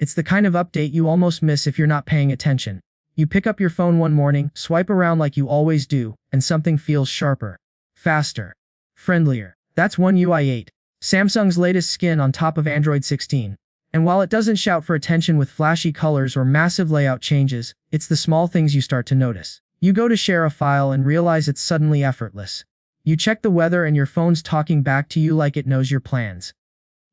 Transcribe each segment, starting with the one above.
It's the kind of update you almost miss if you're not paying attention. You pick up your phone one morning, swipe around like you always do, and something feels sharper, faster, friendlier. That's One UI 8, Samsung's latest skin on top of Android 16. And while it doesn't shout for attention with flashy colors or massive layout changes, it's the small things you start to notice. You go to share a file and realize it's suddenly effortless. You check the weather and your phone's talking back to you like it knows your plans.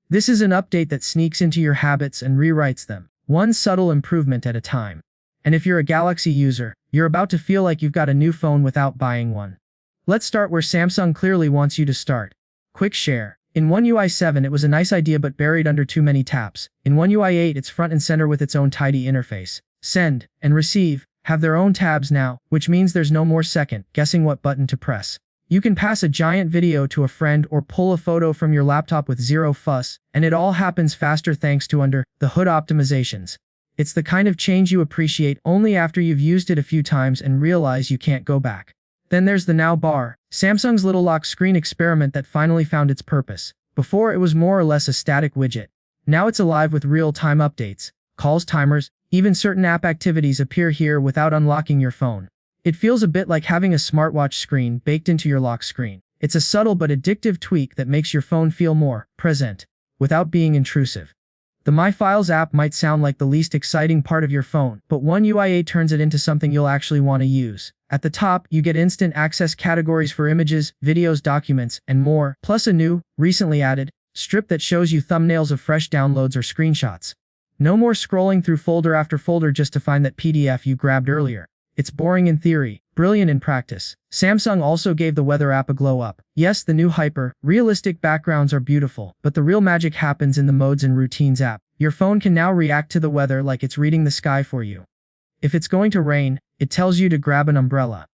This is an update that sneaks into your habits and rewrites them, one subtle improvement at a time. And if you're a Galaxy user, you're about to feel like you've got a new phone without buying one. Let's start where Samsung clearly wants you to start. Quick share. In One UI 7 it was a nice idea but buried under too many taps. In One UI 8 it's front and center with its own tidy interface. Send and receive have their own tabs now, which means there's no more second guessing what button to press. You can pass a giant video to a friend or pull a photo from your laptop with zero fuss, and it all happens faster thanks to under-the-hood optimizations. It's the kind of change you appreciate only after you've used it a few times and realize you can't go back. Then there's the Now bar, Samsung's little lock screen experiment that finally found its purpose. Before it was more or less a static widget. Now it's alive with real-time updates, calls, timers, even certain app activities appear here without unlocking your phone. It feels a bit like having a smartwatch screen baked into your lock screen. It's a subtle but addictive tweak that makes your phone feel more present, without being intrusive. The My Files app might sound like the least exciting part of your phone, but One UI 8 turns it into something you'll actually want to use. At the top, you get instant access categories for images, videos, documents, and more, plus a new, recently added, strip that shows you thumbnails of fresh downloads or screenshots. No more scrolling through folder after folder just to find that PDF you grabbed earlier. It's boring in theory, brilliant in practice. Samsung also gave the weather app a glow up. Yes, the new hyper-realistic backgrounds are beautiful, but the real magic happens in the Modes and Routines app. Your phone can now react to the weather like it's reading the sky for you. If it's going to rain, it tells you to grab an umbrella.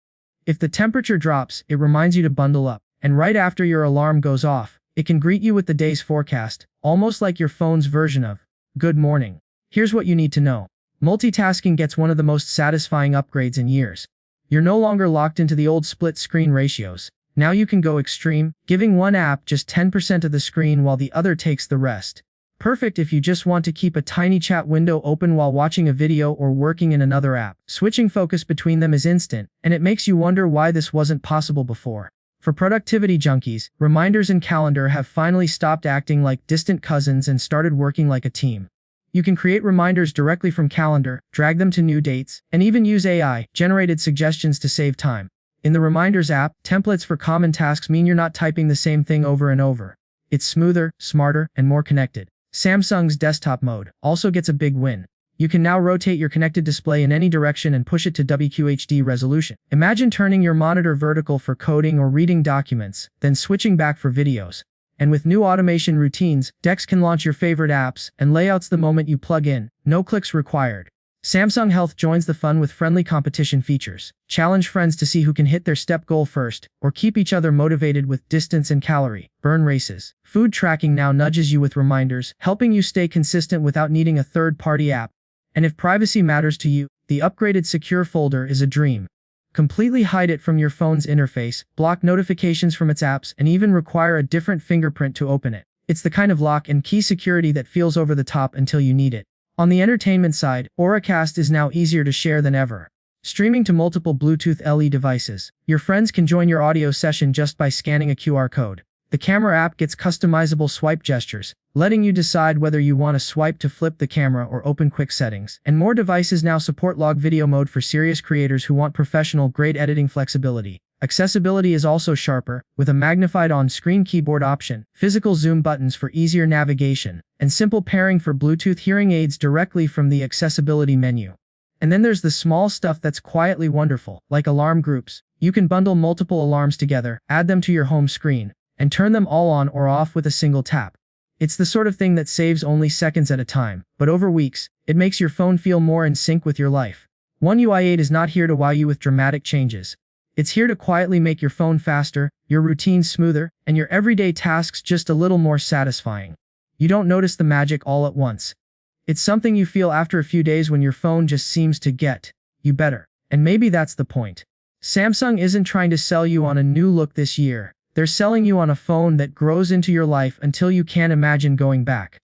If the temperature drops, it reminds you to bundle up. And right after your alarm goes off, it can greet you with the day's forecast, almost like your phone's version of good morning. Here's what you need to know. Multitasking gets one of the most satisfying upgrades in years. You're no longer locked into the old split screen ratios. Now you can go extreme, giving one app just 10% of the screen while the other takes the rest. Perfect if you just want to keep a tiny chat window open while watching a video or working in another app. Switching focus between them is instant, and it makes you wonder why this wasn't possible before. For productivity junkies, reminders and calendar have finally stopped acting like distant cousins and started working like a team. You can create reminders directly from calendar, drag them to new dates, and even use AI-generated suggestions to save time. In the Reminders app, templates for common tasks mean you're not typing the same thing over and over. It's smoother, smarter, and more connected. Samsung's desktop mode also gets a big win. You can now rotate your connected display in any direction and push it to WQHD resolution. Imagine turning your monitor vertical for coding or reading documents, then switching back for videos. And with new automation routines, Dex can launch your favorite apps and layouts the moment you plug in, no clicks required. Samsung Health joins the fun with friendly competition features. Challenge friends to see who can hit their step goal first, or keep each other motivated with distance and calorie burn races. Food tracking now nudges you with reminders, helping you stay consistent without needing a third-party app. And if privacy matters to you, the upgraded Secure folder is a dream. Completely hide it from your phone's interface, block notifications from its apps, and even require a different fingerprint to open it. It's the kind of lock and key security that feels over the top until you need it. On the entertainment side, Auracast is now easier to share than ever. Streaming to multiple Bluetooth LE devices, your friends can join your audio session just by scanning a QR code. The camera app gets customizable swipe gestures, letting you decide whether you want to swipe to flip the camera or open quick settings. And more devices now support log video mode for serious creators who want professional-grade editing flexibility. Accessibility is also sharper, with a magnified on-screen keyboard option, physical zoom buttons for easier navigation, and simple pairing for Bluetooth hearing aids directly from the accessibility menu. And then there's the small stuff that's quietly wonderful, like alarm groups. You can bundle multiple alarms together, add them to your home screen, and turn them all on or off with a single tap. It's the sort of thing that saves only seconds at a time, but over weeks, it makes your phone feel more in sync with your life. One UI 8 is not here to wow you with dramatic changes. It's here to quietly make your phone faster, your routines smoother, and your everyday tasks just a little more satisfying. You don't notice the magic all at once. It's something you feel after a few days when your phone just seems to get you better. And maybe that's the point. Samsung isn't trying to sell you on a new look this year. They're selling you on a phone that grows into your life until you can't imagine going back.